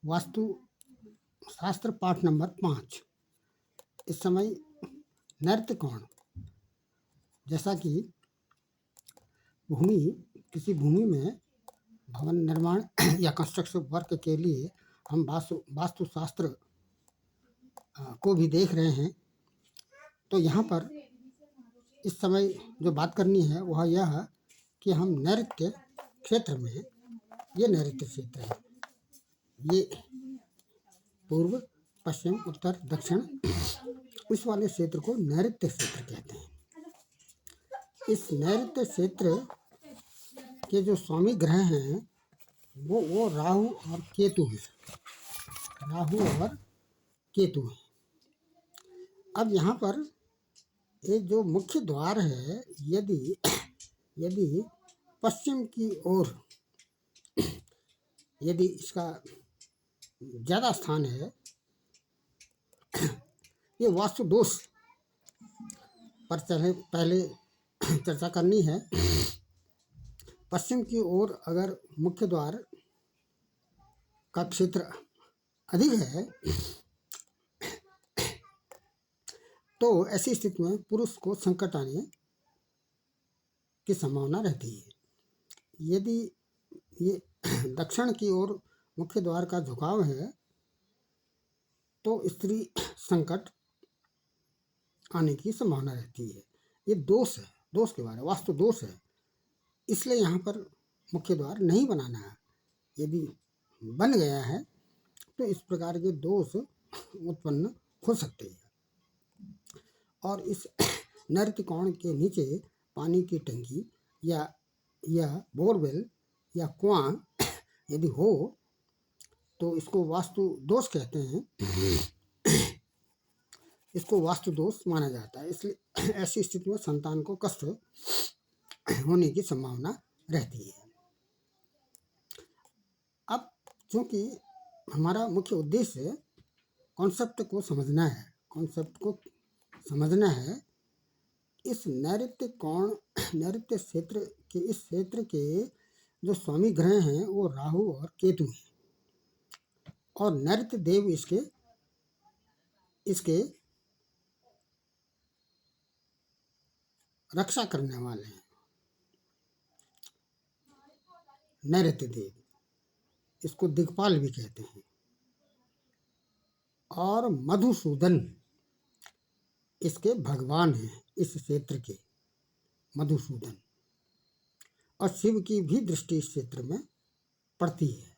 वास्तु शास्त्र पाठ नंबर 5। इस समय नैऋत्य कोण, जैसा कि किसी भूमि में भवन निर्माण या कंस्ट्रक्शन वर्क के लिए हम वास्तुशास्त्र को भी देख रहे हैं। तो यहाँ पर इस समय जो बात करनी है वह यह है कि हम नैऋत्य क्षेत्र में, ये नैऋत्य क्षेत्र है, ये पूर्व पश्चिम उत्तर दक्षिण, इस वाले क्षेत्र को नैऋत्य क्षेत्र कहते हैं। इस नैऋत्य क्षेत्र के जो स्वामी ग्रह हैं वो राहु और केतु हैं। राहु और केतु हैं। अब यहाँ पर ये जो मुख्य द्वार है, यदि पश्चिम की ओर यदि इसका ज़्यादा स्थान है, ये वास्तु दोष पर पहले चर्चा करनी है। पश्चिम की ओर अगर मुख्य द्वार का क्षेत्र अधिक है तो ऐसी स्थिति में पुरुष को संकट आने की संभावना रहती है। यदि ये दक्षिण की ओर मुख्य द्वार का झुकाव है तो स्त्री संकट आने की संभावना रहती है। ये दोष है, दोष के बारे में वास्तु दोष है, इसलिए यहाँ पर मुख्य द्वार नहीं बनाना है। यदि बन गया है तो इस प्रकार के दोष उत्पन्न हो सकते हैं। और इस नैऋत्य कोण के नीचे पानी की टंकी या बोरवेल या कुआं यदि हो तो इसको वास्तु दोष कहते हैं। इसको वास्तु दोष माना जाता है। इसलिए ऐसी स्थिति में संतान को कष्ट होने की संभावना रहती है। अब चूंकि हमारा मुख्य उद्देश्य कॉन्सेप्ट को समझना है, इस नैऋत्य कोण, नैऋत्य क्षेत्र के इस क्षेत्र के जो स्वामी ग्रह हैं वो राहु और केतु हैं और नैऋत्य देव इसके रक्षा करने वाले हैं। नैऋत्य देव, इसको दिक्पाल भी कहते हैं। और मधुसूदन इसके भगवान हैं, इस क्षेत्र के मधुसूदन। और शिव की भी दृष्टि इस क्षेत्र में पड़ती है।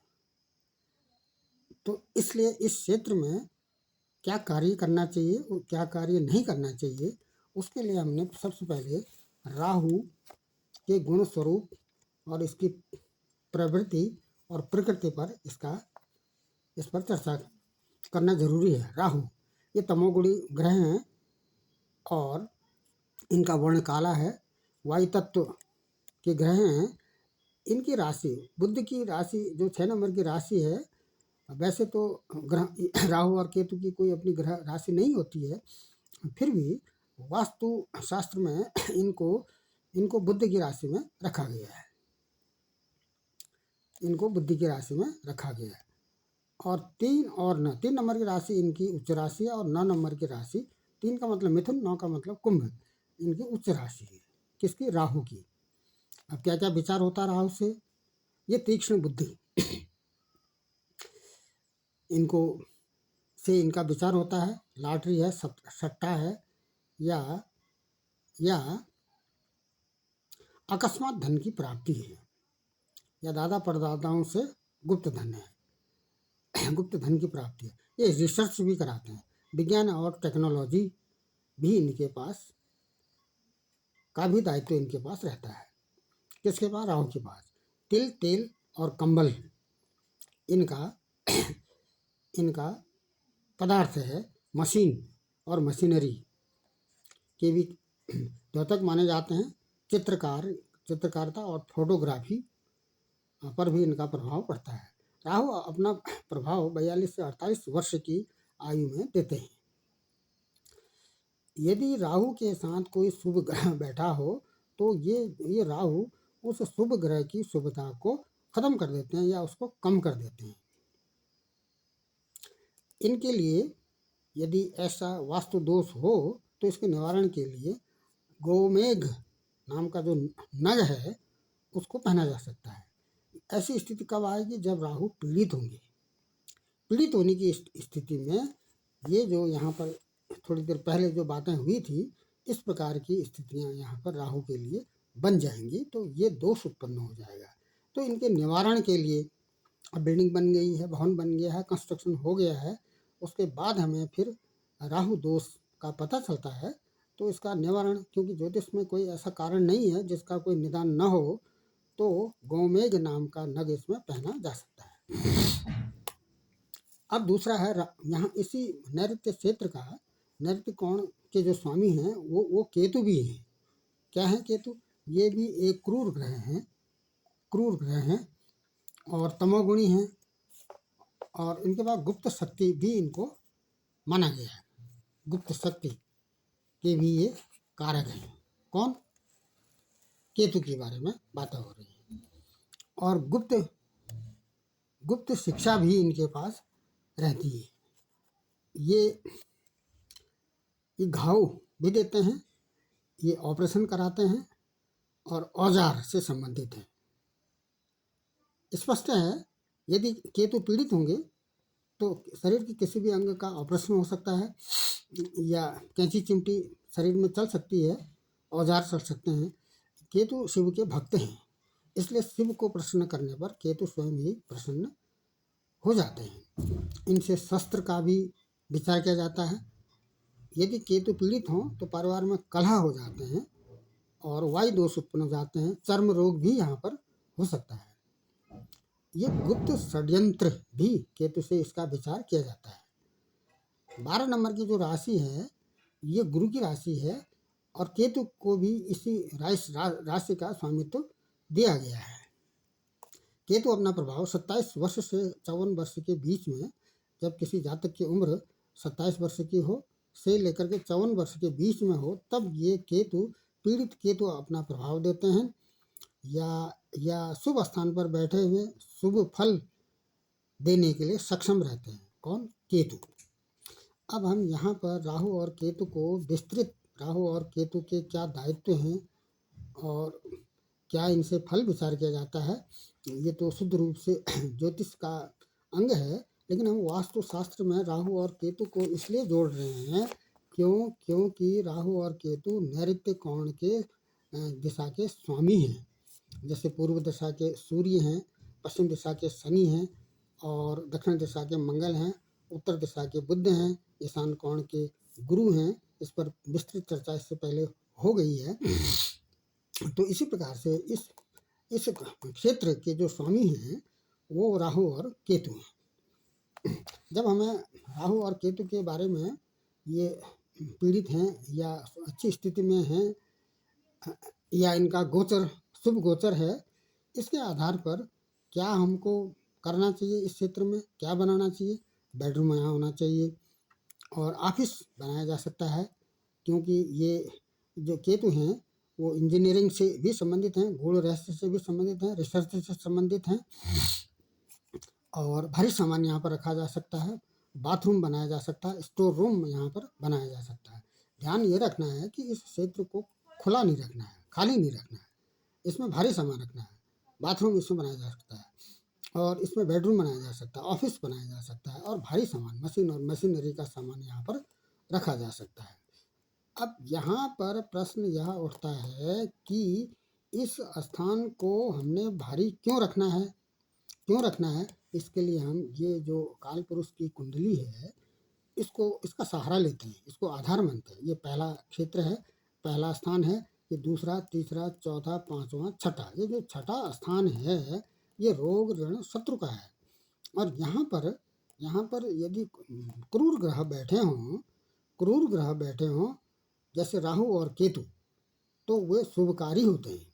तो इसलिए इस क्षेत्र में क्या कार्य करना चाहिए और क्या कार्य नहीं करना चाहिए, उसके लिए हमने सबसे पहले राहु के गुण स्वरूप और इसकी प्रवृत्ति और प्रकृति पर इस पर चर्चा करना जरूरी है। राहु ये तमोगुणी ग्रह हैं और इनका वर्ण काला है, वायु तत्व के ग्रह हैं। इनकी राशि, बुध की राशि जो 6 नंबर की राशि है, वैसे तो ग्रह राहु और केतु की कोई अपनी ग्रह राशि नहीं होती है, फिर भी वास्तु शास्त्र में इनको बुध की राशि में रखा गया है। इनको बुद्धि की राशि में रखा गया है। और 3 नंबर की राशि इनकी उच्च राशि है और 9 नंबर की राशि, 3 का मतलब मिथुन, 9 का मतलब कुंभ, इनकी उच्च राशि है। किसकी? राहु की। अब क्या क्या विचार होता है राहु से? ये तीक्ष्ण बुद्धि इनका विचार होता है। लॉटरी है, सट्टा है या अकस्मात धन की प्राप्ति है या दादा परदादाओं से गुप्त धन है, गुप्त धन की प्राप्ति है। ये रिसर्च भी कराते हैं। विज्ञान और टेक्नोलॉजी भी इनके पास का भी दायित्व इनके पास रहता है। किसके पास? राहु के पास। तिल, तेल और कंबल इनका पदार्थ है। मशीन और मशीनरी के भी द्योतक माने जाते हैं। चित्रकारिता और फोटोग्राफी पर भी इनका प्रभाव पड़ता है। राहु अपना प्रभाव 42 से 48 वर्ष की आयु में देते हैं। यदि राहु के साथ कोई शुभ ग्रह बैठा हो तो ये राहु उस शुभ ग्रह की शुभता को खत्म कर देते हैं या उसको कम कर देते हैं। इनके लिए यदि ऐसा वास्तु दोष हो तो इसके निवारण के लिए गोमेघ नाम का जो नग है उसको पहना जा सकता है। ऐसी स्थिति कब आएगी? जब राहु पीड़ित होंगे। पीड़ित होने की स्थिति में ये जो यहाँ पर थोड़ी देर पहले जो बातें हुई थी, इस प्रकार की स्थितियाँ यहाँ पर राहु के लिए बन जाएंगी, तो ये दोष उत्पन्न हो जाएगा। तो इनके निवारण के लिए अब बिल्डिंग बन गई है, भवन बन गया है, कंस्ट्रक्शन हो गया है, उसके बाद हमें फिर राहु दोष का पता चलता है, तो इसका निवारण, क्योंकि ज्योतिष में कोई ऐसा कारण नहीं है जिसका कोई निदान न हो, तो गोमेघ नाम का नग इसमें पहना जा सकता है। अब दूसरा है यहाँ इसी नैऋत्य क्षेत्र का नैऋत्य कोण के जो स्वामी हैं वो केतु भी हैं। क्या है केतु? ये भी एक क्रूर ग्रह हैं, क्रूर ग्रह हैं और तमोगुणी हैं, और इनके पास गुप्त शक्ति भी इनको माना गया है। गुप्त शक्ति के भी ये कारक हैं। कौन? केतु के बारे में बातें हो रही हैं। और गुप्त शिक्षा भी इनके पास रहती है। ये घाव भी देते हैं, ये ऑपरेशन कराते हैं और औजार से संबंधित हैं। स्पष्ट है, यदि केतु पीड़ित होंगे तो शरीर के किसी भी अंग का ऑपरेशन हो सकता है, या कैंची चिमटी शरीर में चल सकती है, औजार चल सकते हैं। केतु शिव के भक्त हैं, इसलिए शिव को प्रसन्न करने पर केतु स्वयं ही प्रसन्न हो जाते हैं। इनसे शस्त्र का भी विचार किया जाता है। यदि केतु पीड़ित हों तो परिवार में कलह हो जाते हैं और वायु दोष उत्पन्न हो जाते हैं। चर्म रोग भी यहाँ पर हो सकता है। ये गुप्त षड्यंत्र भी केतु से इसका विचार किया जाता है। 12 नंबर की जो राशि है ये गुरु की राशि है, और केतु को भी इसी राशि का स्वामित्व दिया गया है। केतु अपना प्रभाव 27 वर्ष से 54 वर्ष के बीच में, जब किसी जातक की उम्र 27 वर्ष की हो से लेकर के 54 वर्ष के बीच में हो, तब ये केतु, पीड़ित केतु अपना प्रभाव देते हैं, या शुभ स्थान पर बैठे हुए शुभ फल देने के लिए सक्षम रहते हैं। कौन? केतु। अब हम यहाँ पर राहु और केतु को विस्तृत, राहु और केतु के क्या दायित्व हैं और क्या इनसे फल विचार किया जाता है, ये तो शुद्ध रूप से ज्योतिष का अंग है, लेकिन हम वास्तु शास्त्र में राहु और केतु को इसलिए जोड़ रहे हैं क्योंकि राहु और केतु नैऋत्य कोण के दिशा के स्वामी हैं। जैसे पूर्व दिशा के सूर्य हैं, पश्चिम दिशा के शनि हैं, और दक्षिण दिशा के मंगल हैं, उत्तर दिशा के बुध हैं, ईशान कोण के गुरु हैं। इस पर विस्तृत चर्चा इससे पहले हो गई है। तो इसी प्रकार से इस क्षेत्र के जो स्वामी हैं वो राहु और केतु हैं। जब हमें राहु और केतु के बारे में, ये पीड़ित हैं या अच्छी स्थिति में हैं, या इनका गोचर शुभ गोचर है, इसके आधार पर क्या हमको करना चाहिए, इस क्षेत्र में क्या बनाना चाहिए? बेडरूम यहाँ होना चाहिए, और ऑफिस बनाया जा सकता है, क्योंकि ये जो केतु हैं वो इंजीनियरिंग से भी संबंधित हैं, गूढ़ रहस्य से भी संबंधित हैं, रिसर्च से संबंधित हैं, और भारी सामान यहाँ पर रखा जा सकता है, बाथरूम बनाया जा सकता है, स्टोर रूम यहाँ पर बनाया जा सकता है। ध्यान ये रखना है कि इस क्षेत्र को खुला नहीं रखना है, खाली नहीं रखना है, इसमें भारी सामान रखना है। बाथरूम इसमें बनाया जा सकता है, और इसमें बेडरूम बनाया जा सकता है, ऑफिस बनाया जा सकता है, और भारी सामान, मशीन और मशीनरी का सामान यहाँ पर रखा जा सकता है। अब यहाँ पर प्रश्न यह उठता है कि इस स्थान को हमने भारी क्यों रखना है, क्यों रखना है? इसके लिए हम ये जो काल पुरुष की कुंडली है, इसका सहारा लेते हैं, इसको आधार मानते हैं। ये पहला क्षेत्र है, पहला स्थान है, ये दूसरा, तीसरा, चौथा, पांचवा, छठा। ये जो छठा स्थान है ये रोग ऋण शत्रु का है। और यहाँ पर यदि क्रूर ग्रह बैठे हों जैसे राहु और केतु, तो वे शुभकारी होते हैं।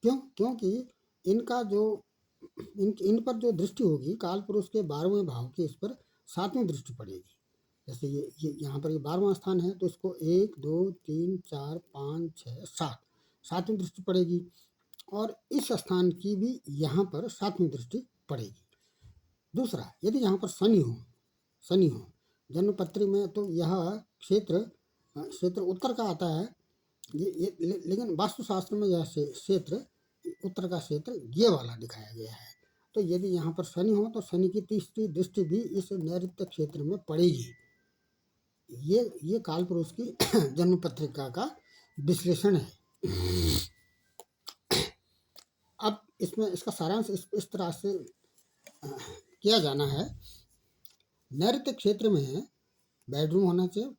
क्यों? क्योंकि इनका जो इन पर जो दृष्टि होगी, काल पुरुष के 12वें भाव की इस पर 7वीं दृष्टि पड़ेगी। जैसे ये यहाँ पर ये 12वां स्थान है, तो इसको 1 2 3 4 5 6 7 7वीं दृष्टि पड़ेगी, और इस स्थान की भी यहाँ पर 7वीं दृष्टि पड़ेगी। दूसरा, यदि यहाँ पर शनि हो, शनि हो। जन्मपत्री में तो यह क्षेत्र उत्तर का आता है, लेकिन वास्तुशास्त्र में यह क्षेत्र उत्तर का क्षेत्र ये वाला दिखाया गया है। तो यदि यहाँ पर शनि हो तो शनि की तीसरी दृष्टि भी इस नैऋत्य क्षेत्र में पड़ेगी। ये काल पुरुष की जन्म पत्रिका का विश्लेषण है। अब इसमें इसका सारांश इस तरह से किया जाना है। नैऋत्य क्षेत्र में बेडरूम होना चाहिए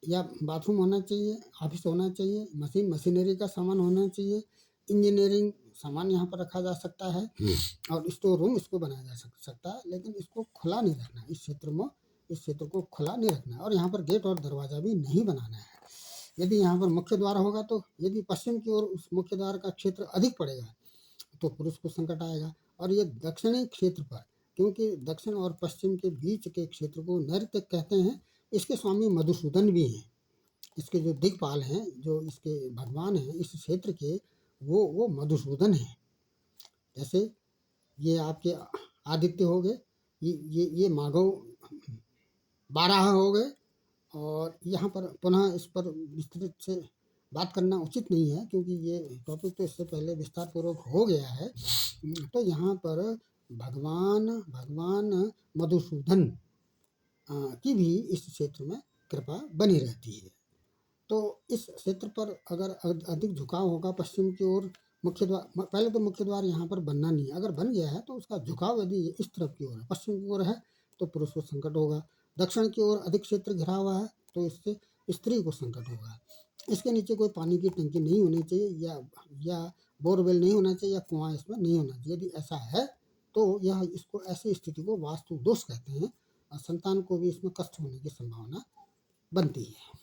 या बाथरूम होना चाहिए, ऑफिस होना चाहिए, मशीनरी का सामान होना चाहिए, इंजीनियरिंग सामान यहाँ पर रखा जा सकता है और स्टोर रूम इसको बनाया जा सकता है, लेकिन इसको खुला नहीं रखना। इस क्षेत्र को खुला नहीं रखना और यहाँ पर गेट और दरवाज़ा भी नहीं बनाना है। यदि यहाँ पर मुख्य द्वार होगा तो यदि पश्चिम की ओर उस मुख्य द्वार का क्षेत्र अधिक पड़ेगा तो पुरुष को संकट आएगा। और ये दक्षिणी क्षेत्र पर, क्योंकि दक्षिण और पश्चिम के बीच के क्षेत्र को नैऋत्य कहते हैं, इसके स्वामी मधुसूदन भी हैं। इसके जो दिक्पाल हैं, जो इसके भगवान हैं इस क्षेत्र के, वो मधुसूदन हैं। जैसे ये आपके आदित्य हो गए, ये माघव 12 हो गए। और यहाँ पर पुनः इस पर विस्तृत से बात करना उचित नहीं है, क्योंकि ये टॉपिक तो इससे पहले विस्तार पूर्वक हो गया है। तो यहाँ पर भगवान मधुसूदन की भी इस क्षेत्र में कृपा बनी रहती है। तो इस क्षेत्र पर अगर अधिक झुकाव होगा पश्चिम की ओर, मुख्य द्वार, पहले तो मुख्य द्वार यहाँ पर बनना नहीं है। अगर बन गया है तो उसका झुकाव यदि इस तरफ की ओर है, पश्चिम की ओर है, तो पुरुष को संकट होगा। दक्षिण की ओर अधिक क्षेत्र घिरा हुआ है तो इससे स्त्री को संकट होगा। इसके नीचे कोई पानी की टंकी नहीं होनी चाहिए या बोरवेल नहीं होना चाहिए या कुआं इसमें नहीं होना चाहिए। यदि ऐसा है तो यह इसको ऐसी स्थिति को वास्तु दोष कहते हैं और संतान को भी इसमें कष्ट होने की संभावना बनती है।